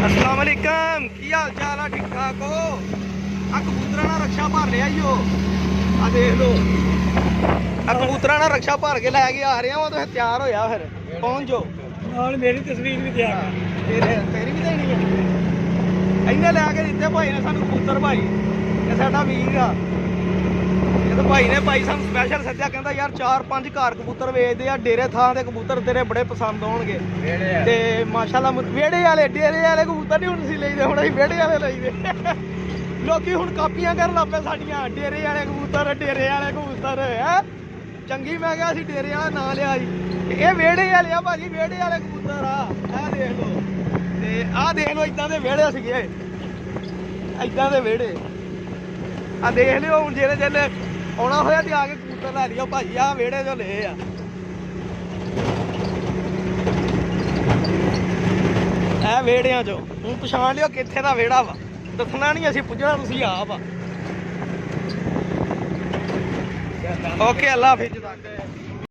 अस्सलाम वालेकुम की हाल चाल है? ठीक ठाक हो? आ कबूतर ना रक्षा भर लिया ही हो। आ देख लो आ कबूतर ना रक्षा भर के लैके आ रहे हो तो तैयार होया फिर पहुंच जाओ ਨਾਲ ਮੇਰੀ ਤਸਵੀਰ ਵੀ ਦਿਆ तेरी भी देनी है इन्हें लैके दिते भाई ने सानू कबूतर भाई ये साडा वीर आ ये तो भाई ने भाई सानू स्पैशल सद्या कहंदा यार 4-5 घर कबूतर वेचदे आ डेरे थां दे कबूतर तेरे बड़े पसंद होणगे ते माशाअल्लाह वेड़े वाले डेरे वाले कबूतर नहीं हुण सी लईदे हुण असीं वेड़े वाले लईदे लोकी हुण कापियां करन लग पे साडियां डेरे वाले कबूतर है चंगी मैं कहा असीं डेरे वाला नां लिया जी ये वेड़े वाले आ भाजी वेड़े वाले कबूतर आ देख लो ते आ देख लो इदां दे वेड़े सीगे इदां दे वेड़े आ देख लियो हुण जेल्ले जेल्ले आना होया ते आके कबूतर लै लियो भाजी आ वेड़े जो ले आ ए वेड़ियां चो हुण पछाण लियो कित्थे दा वेड़ा वा दसना नहीं असीं पुज्जना तुसीं आप आ ओके अल्लाह हाफिज़ तक